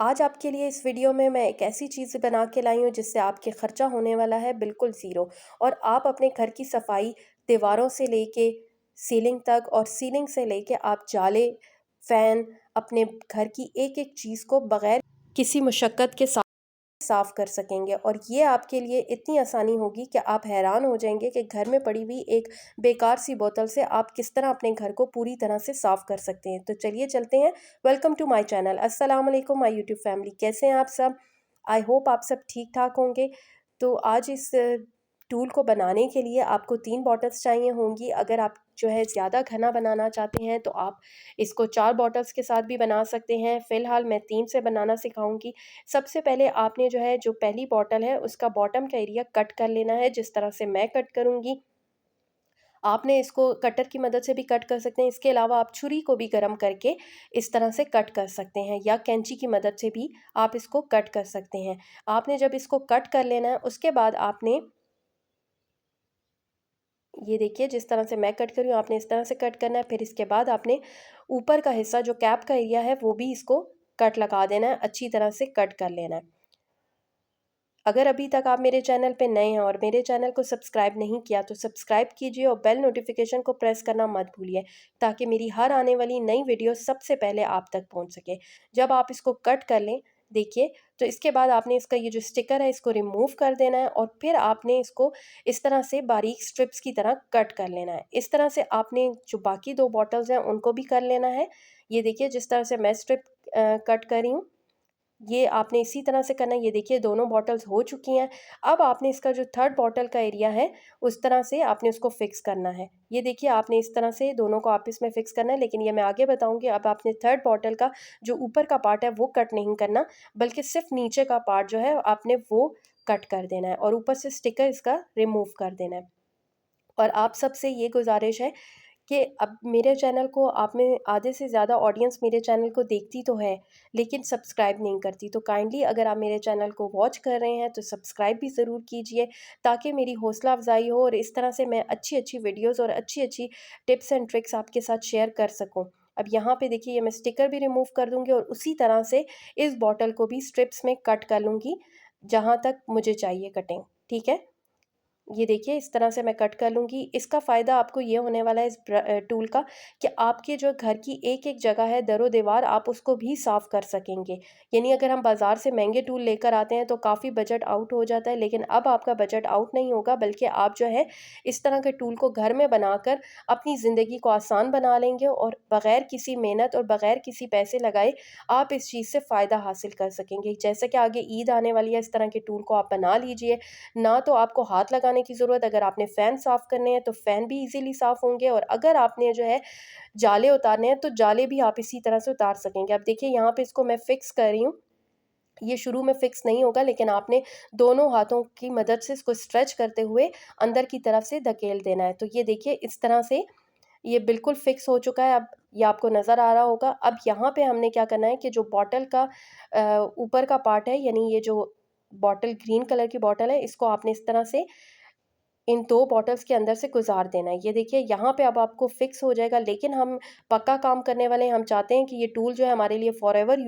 आज आपके लिए इस वीडियो में मैं एक ऐसी चीज़ बना के लाई हूँ जिससे आपके खर्चा होने वाला है बिल्कुल ज़ीरो। और आप अपने घर की सफाई दीवारों से लेके सीलिंग तक और सीलिंग से लेके आप जाले, फ़ैन, अपने घर की एक-एक चीज़ को बग़ैर किसी मुशक्क़त के साफ़ कर सकेंगे। और ये आपके लिए इतनी आसानी होगी कि आप हैरान हो जाएंगे कि घर में पड़ी हुई एक बेकार सी बोतल से आप किस तरह अपने घर को पूरी तरह से साफ़ कर सकते हैं। तो चलिए चलते हैं। Welcome to my channel. अस्सलाम वालेकुम माय यूट्यूब फैमिली, कैसे हैं आप सब? आई होप आप सब ठीक ठाक होंगे। तो आज इस टूल को बनाने के लिए आपको 3 बॉटल्स चाहिए होंगी। अगर आप जो है ज़्यादा घना बनाना चाहते हैं तो आप इसको 4 बॉटल्स के साथ भी बना सकते हैं। फ़िलहाल मैं 3 से बनाना सिखाऊंगी। सबसे पहले आपने जो है जो पहली बॉटल है उसका बॉटम का एरिया कट कर लेना है, जिस तरह से मैं कट करूँगी। आपने इसको कटर की मदद से भी कट कर सकते हैं। इसके अलावा आप छुरी को भी गर्म करके इस तरह से कट कर सकते हैं, या कैंची की मदद से भी आप इसको कट कर सकते हैं। आपने जब इसको कट कर लेना है उसके बाद आपने ये देखिए जिस तरह से मैं कट कर रही हूँ आपने इस तरह से कट करना है। फिर इसके बाद आपने ऊपर का हिस्सा जो कैप का एरिया है वो भी इसको कट लगा देना है, अच्छी तरह से कट कर लेना है। अगर अभी तक आप मेरे चैनल पे नए हैं और मेरे चैनल को सब्सक्राइब नहीं किया तो सब्सक्राइब कीजिए और बेल नोटिफिकेशन को प्रेस करना मत भूलिए, ताकि मेरी हर आने वाली नई वीडियो सबसे पहले आप तक पहुंच सके। जब आप इसको कट कर लें, देखिए, तो इसके बाद आपने इसका ये जो स्टिकर है इसको रिमूव कर देना है और फिर आपने इसको इस तरह से बारीक स्ट्रिप्स की तरह कट कर लेना है। इस तरह से आपने जो बाकी 2 बॉटल्स हैं उनको भी कर लेना है। ये देखिए जिस तरह से मैं स्ट्रिप कट कर रही हूँ, ये आपने इसी तरह से करना है। ये देखिए दोनों बॉटल्स हो चुकी हैं। अब आपने इसका जो थर्ड बॉटल का एरिया है उस तरह से आपने उसको फिक्स करना है। ये देखिए आपने इस तरह से दोनों को आपस में फिक्स करना है, लेकिन ये मैं आगे बताऊंगी। अब आपने थर्ड बॉटल का जो ऊपर का पार्ट है वो कट नहीं करना, बल्कि सिर्फ नीचे का पार्ट जो है आपने वो कट कर देना है और ऊपर से स्टिकर इसका रिमूव कर देना है। और आप सबसे ये गुजारिश है कि अब मेरे चैनल को आप में आधे से ज़्यादा ऑडियंस मेरे चैनल को देखती तो है, लेकिन सब्सक्राइब नहीं करती। तो काइंडली अगर आप मेरे चैनल को वॉच कर रहे हैं तो सब्सक्राइब भी ज़रूर कीजिए, ताकि मेरी हौसला अफजाई हो और इस तरह से मैं अच्छी अच्छी वीडियोज़ और अच्छी अच्छी टिप्स एंड ट्रिक्स आपके साथ शेयर कर सकूँ। अब यहाँ पे देखिए ये मैं स्टिकर भी रिमूव कर दूँगी और उसी तरह से इस बॉटल को भी स्ट्रिप्स में कट कर लूँगी, जहाँ तक मुझे चाहिए कटिंग। ठीक है, ये देखिए इस तरह से मैं कट कर लूँगी। इसका फ़ायदा आपको ये होने वाला है इस टूल का, कि आपके जो घर की एक-एक जगह है दरो-दीवार आप उसको भी साफ़ कर सकेंगे। यानी अगर हम बाज़ार से महँगे टूल लेकर आते हैं तो काफ़ी बजट आउट हो जाता है, लेकिन अब आपका बजट आउट नहीं होगा, बल्कि आप जो है इस तरह के टूल को घर में बनाकर अपनी ज़िंदगी को आसान बना लेंगे और बग़ैर किसी मेहनत और बग़ैर किसी पैसे लगाए आप इस चीज़ से फ़ायदा हासिल कर सकेंगे। जैसे कि आगे ईद आने वाली है, इस तरह के टूल को आप बना लीजिए। ना तो आपको हाथ लगाने की ज़रूरत, अगर आपने फ़ैन साफ़ करने हैं तो फ़ैन भी इजीली साफ़ होंगे, और अगर आपने जो है जाले उतारने हैं तो जाले भी आप इसी तरह से उतार सकेंगे। अब देखिए यहाँ पे इसको मैं फ़िक्स कर रही हूँ। ये शुरू में फ़िक्स नहीं होगा, लेकिन आपने दोनों हाथों की मदद से इसको स्ट्रेच करते हुए अंदर की तरफ से धकेल देना है। तो ये देखिए इस तरह से ये बिल्कुल फ़िक्स हो चुका है। अब ये आपको नज़र आ रहा होगा। अब यहाँ पे हमने क्या करना है कि जो बॉटल का ऊपर का पार्ट है, यानी ये जो बॉटल ग्रीन कलर की बॉटल है, इसको आपने इस तरह से इन 2 बॉटल्स के अंदर से गुज़ार देना है। ये देखिए यहाँ पे अब आपको फ़िक्स हो जाएगा, लेकिन हम पक्का काम करने वाले हैं। हम चाहते हैं कि ये टूल जो है हमारे लिए फ़ॉरएवर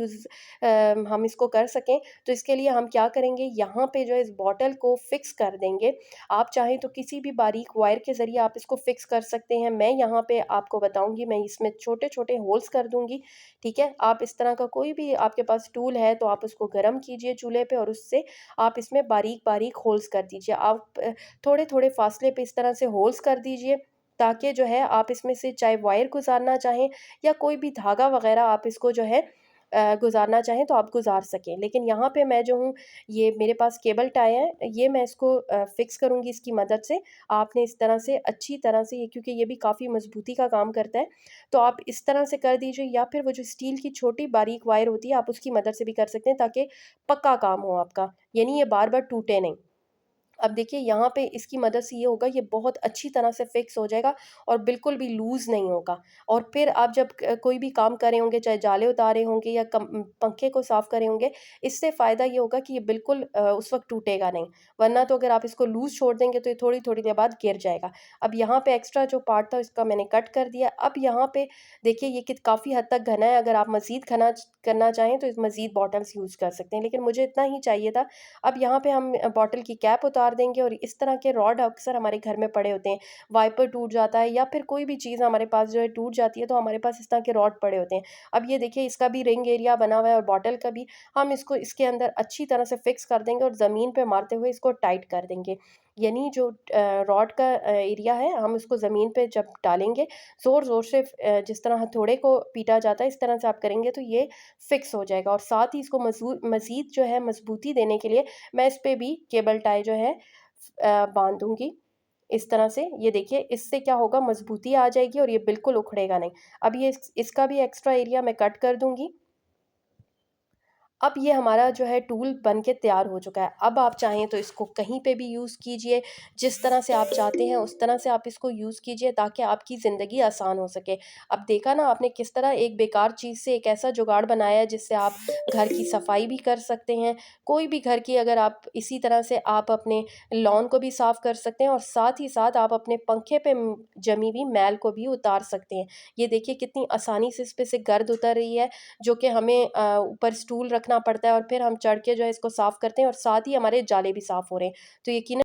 हम इसको कर सकें। तो इसके लिए हम क्या करेंगे, यहाँ पे जो है इस बॉटल को फ़िक्स कर देंगे। आप चाहें तो किसी भी बारीक वायर के ज़रिए आप इसको फ़िक्स कर सकते हैं। मैं यहाँ पे आपको बताऊँगी, मैं इसमें छोटे-छोटे होल्स कर दूँगी, ठीक है? आप इस तरह का कोई भी आपके पास टूल है तो आप उसको गरम कीजिए चूल्हे पे और उससे आप इसमें बारीक-बारीक होल्स कर दीजिए। आप थोड़े-थोड़े फ़ासले पे इस तरह से होल्स कर दीजिए, ताकि जो है आप इसमें से चाहे वायर गुज़ारना चाहें या कोई भी धागा वग़ैरह आप इसको जो है गुज़ारना चाहें तो आप गुज़ार सकें। लेकिन यहाँ पे मैं जो हूँ, ये मेरे पास केबल टाई है, ये मैं इसको फ़िक्स करूँगी इसकी मदद से। आपने इस तरह से अच्छी तरह से, ये क्योंकि ये भी काफ़ी मज़बूती का काम करता है, तो आप इस तरह से कर दीजिए, या फिर वो जो स्टील की छोटी बारीक वायर होती है आप उसकी मदद से भी कर सकते हैं, ताकि पक्का काम हो आपका, यानी ये बार-बार टूटे नहीं। अब देखिए यहाँ पे इसकी मदद से ये होगा, ये बहुत अच्छी तरह से फिक्स हो जाएगा और बिल्कुल भी लूज़ नहीं होगा। और फिर आप जब कोई भी काम कर रहे होंगे, चाहे जाले उतारे होंगे या पंखे को साफ़ कर रहे होंगे, इससे फ़ायदा ये होगा कि ये बिल्कुल उस वक़्त टूटेगा नहीं। वरना तो अगर आप इसको लूज़ छोड़ देंगे तो ये थोड़ी-थोड़ी देर बाद गिर जाएगा। अब यहाँ पे एक्स्ट्रा जो पार्ट था इसका मैंने कट कर दिया। अब यहाँ पे देखिए ये कि काफ़ी हद तक घना है, अगर आप मज़ीद घना करना चाहें तो इस मज़ीद बॉटल्स यूज़ कर सकते हैं, लेकिन मुझे इतना ही चाहिए था। अब यहाँ पे हम बॉटल की कैप उतार देंगे और इस तरह के रॉड अक्सर हमारे घर में पड़े होते हैं। वाइपर टूट जाता है या फिर कोई भी चीज़ हमारे पास जो है टूट जाती है, तो हमारे पास इस तरह के रॉड पड़े होते हैं। अब ये देखिए इसका भी रिंग एरिया बना हुआ है और बॉटल का भी। हम इसको इसके अंदर अच्छी तरह से फिक्स कर देंगे और ज़मीन पे मारते हुए इसको टाइट कर देंगे। यानी जो रॉड का एरिया है, हम उसको ज़मीन पे जब डालेंगे, ज़ोर-ज़ोर से जिस तरह हथौड़े को पीटा जाता है, इस तरह से आप करेंगे तो ये फिक्स हो जाएगा। और साथ ही इसको मज़ीद जो है मज़बूती देने के लिए मैं इस पे भी केबल टाई जो है बाँध दूँगी, इस तरह से। ये देखिए इससे क्या होगा, मज़बूती आ जाएगी और ये बिल्कुल उखड़ेगा नहीं। अब ये इसका भी एक्स्ट्रा एरिया मैं कट कर दूँगी। अब ये हमारा जो है टूल बन के तैयार हो चुका है। अब आप चाहें तो इसको कहीं पे भी यूज़ कीजिए, जिस तरह से आप चाहते हैं उस तरह से आप इसको यूज़ कीजिए ताकि आपकी ज़िंदगी आसान हो सके। अब देखा ना आपने किस तरह एक बेकार चीज़ से एक ऐसा जुगाड़ बनाया है जिससे आप घर की सफाई भी कर सकते हैं। कोई भी घर की अगर आप इसी तरह से आप अपने लॉन को भी साफ़ कर सकते हैं और साथ ही साथ आप अपने पंखे पे जमी हुई मैल को भी उतार सकते हैं। ये देखिए कितनी आसानी से इस पे से गर्द उतर रही है, जो कि हमें ऊपर स्टूल रखना पड़ता है और फिर हम चढ़ के जो है इसको साफ़ करते हैं और साथ ही हमारे जाले भी साफ़ हो रहे हैं। तो यकीनन